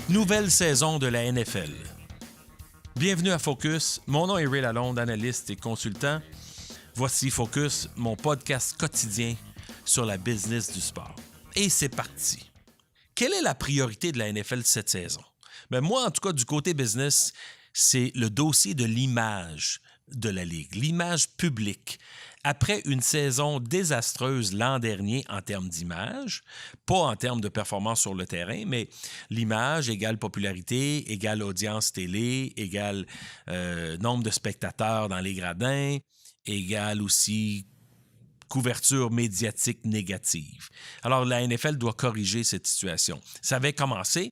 Nouvelle saison de la NFL. Bienvenue à Focus. Mon nom est Ray Lalonde, analyste et consultant. Voici Focus, mon podcast quotidien sur la business du sport. Et c'est parti. Quelle est la priorité de la NFL cette saison? Ben moi, en tout cas, du côté business, c'est le dossier de l'image de la Ligue, l'image publique. Après une saison désastreuse l'an dernier en termes d'image, pas en termes de performance sur le terrain, mais l'image égale popularité, égale audience télé, égale nombre de spectateurs dans les gradins, égale aussi couverture médiatique négative. Alors, la NFL doit corriger cette situation. Ça avait commencé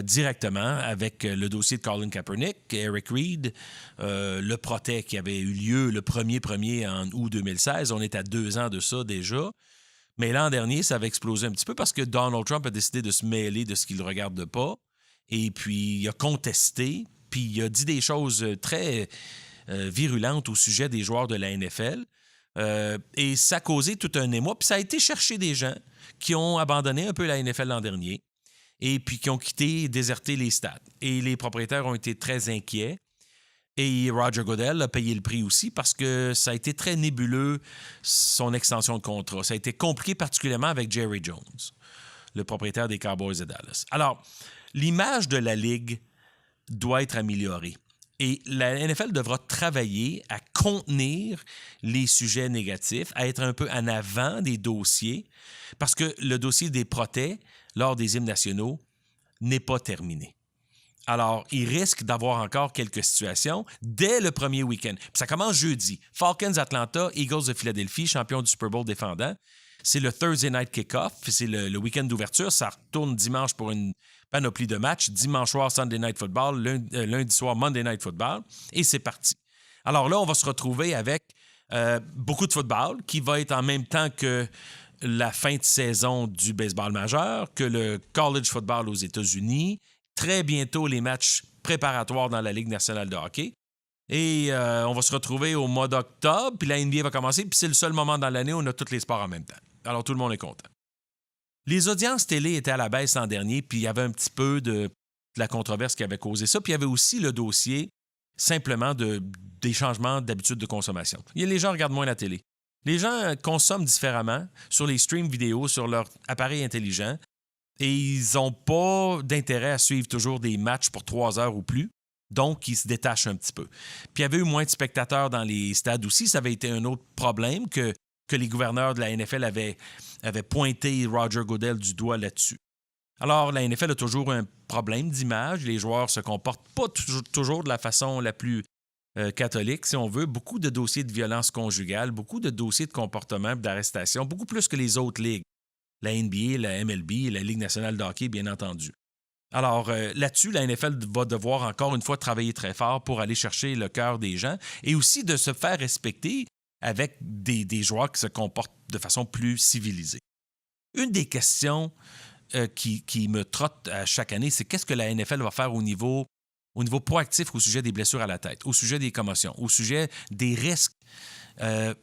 directement avec le dossier de Colin Kaepernick, Eric Reid, le procès qui avait eu lieu le premier en août 2016. On est à 2 ans de ça déjà. Mais l'an dernier, ça avait explosé un petit peu parce que Donald Trump a décidé de se mêler de ce qu'il ne regarde pas. Et puis, il a contesté, puis il a dit des choses très virulentes au sujet des joueurs de la NFL. Et ça a causé tout un émoi. Puis ça a été chercher des gens qui ont abandonné un peu la NFL l'an dernier et puis qui ont quitté, déserté les stades. Et les propriétaires ont été très inquiets. Et Roger Goodell a payé le prix aussi parce que ça a été très nébuleux, son extension de contrat. Ça a été compliqué particulièrement avec Jerry Jones, le propriétaire des Cowboys de Dallas. Alors, l'image de la Ligue doit être améliorée. Et la NFL devra travailler à contenir les sujets négatifs, à être un peu en avant des dossiers, parce que le dossier des protèges lors des hymnes nationaux n'est pas terminé. Alors, il risque d'avoir encore quelques situations dès le premier week-end. Puis ça commence jeudi. Falcons-Atlanta, Eagles de Philadelphie, champion du Super Bowl défendant. C'est le Thursday Night Kickoff, c'est le week-end d'ouverture. Ça retourne dimanche pour une panoplie de matchs. Dimanche soir, Sunday Night Football. Lundi soir, Monday Night Football. Et c'est parti. Alors là, on va se retrouver avec beaucoup de football qui va être en même temps que la fin de saison du baseball majeur, que le college football aux États-Unis. Très bientôt, les matchs préparatoires dans la Ligue nationale de hockey. Et on va se retrouver au mois d'octobre, puis la NBA va commencer, puis c'est le seul moment dans l'année où on a tous les sports en même temps. Alors, tout le monde est content. Les audiences télé étaient à la baisse l'an dernier, puis il y avait un petit peu de la controverse qui avait causé ça. Puis il y avait aussi le dossier, simplement, des changements d'habitude de consommation. Les gens regardent moins la télé. Les gens consomment différemment sur les streams vidéo, sur leur appareil intelligent, et ils n'ont pas d'intérêt à suivre toujours des matchs pour 3 heures ou plus. Donc, ils se détachent un petit peu. Puis, il y avait eu moins de spectateurs dans les stades aussi. Ça avait été un autre problème que les gouverneurs de la NFL avaient pointé Roger Goodell du doigt là-dessus. Alors, la NFL a toujours un problème d'image. Les joueurs se comportent pas toujours de la façon la plus catholique, si on veut. Beaucoup de dossiers de violence conjugale, beaucoup de dossiers de comportement, d'arrestation, beaucoup plus que les autres ligues. La NBA, la MLB, la Ligue nationale de hockey, bien entendu. Alors, là-dessus, la NFL va devoir encore une fois travailler très fort pour aller chercher le cœur des gens et aussi de se faire respecter avec des joueurs qui se comportent de façon plus civilisée. Une des questions qui me trotte à chaque année, c'est qu'est-ce que la NFL va faire au niveau proactif au sujet des blessures à la tête, au sujet des commotions, au sujet des risques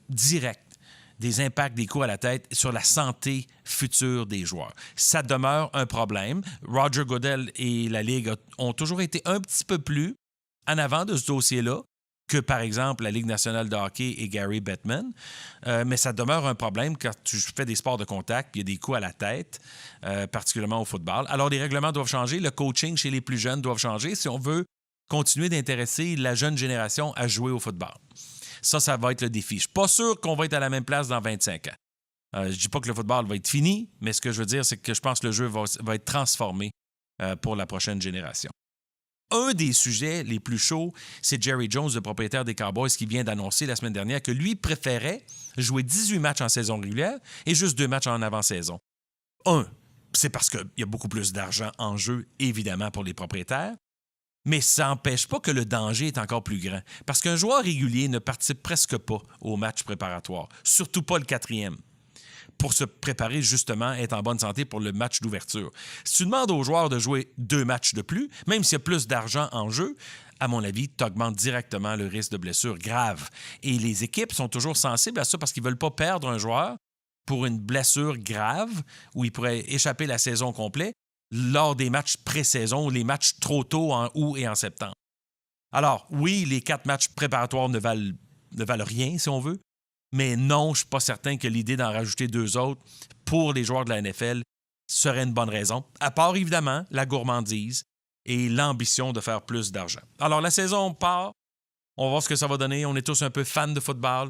directs, des impacts des coups à la tête sur la santé future des joueurs. Ça demeure un problème. Roger Goodell et la Ligue ont toujours été un petit peu plus en avant de ce dossier-là que, par exemple, la Ligue nationale de hockey et Gary Bettman. Mais ça demeure un problème quand tu fais des sports de contact, puis il y a des coups à la tête, particulièrement au football. Alors, les règlements doivent changer. Le coaching chez les plus jeunes doit changer si on veut continuer d'intéresser la jeune génération à jouer au football. Ça va être le défi. Je ne suis pas sûr qu'on va être à la même place dans 25 ans. Je ne dis pas que le football va être fini, mais ce que je veux dire, c'est que je pense que le jeu va être transformé pour la prochaine génération. Un des sujets les plus chauds, c'est Jerry Jones, le propriétaire des Cowboys, qui vient d'annoncer la semaine dernière que lui préférait jouer 18 matchs en saison régulière et juste 2 matchs en avant-saison. C'est parce qu'il y a beaucoup plus d'argent en jeu, évidemment, pour les propriétaires. Mais ça n'empêche pas que le danger est encore plus grand. Parce qu'un joueur régulier ne participe presque pas aux matchs préparatoires, surtout pas le 4e, pour se préparer justement, être en bonne santé pour le match d'ouverture. Si tu demandes aux joueurs de jouer 2 matchs de plus, même s'il y a plus d'argent en jeu, à mon avis, tu augmentes directement le risque de blessure grave. Et les équipes sont toujours sensibles à ça parce qu'ils ne veulent pas perdre un joueur pour une blessure grave où il pourrait échapper la saison complète lors des matchs pré-saison, les matchs trop tôt en août et en septembre. Alors, oui, les 4 matchs préparatoires ne valent rien, si on veut, mais non, je ne suis pas certain que l'idée d'en rajouter 2 autres pour les joueurs de la NFL serait une bonne raison, à part évidemment la gourmandise et l'ambition de faire plus d'argent. Alors, la saison part, on va voir ce que ça va donner. On est tous un peu fans de football.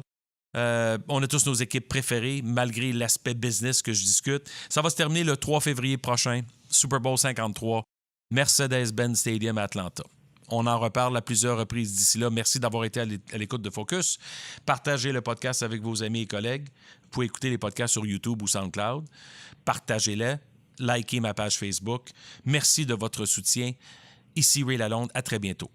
On a tous nos équipes préférées, malgré l'aspect business que je discute. Ça va se terminer le 3 février prochain, Super Bowl 53, Mercedes-Benz Stadium à Atlanta. On en reparle à plusieurs reprises d'ici là. Merci d'avoir été à l'écoute de Focus. Partagez le podcast avec vos amis et collègues. Vous pouvez écouter les podcasts sur YouTube ou SoundCloud. Partagez-les. Likez ma page Facebook. Merci de votre soutien. Ici Ray Lalonde. À très bientôt.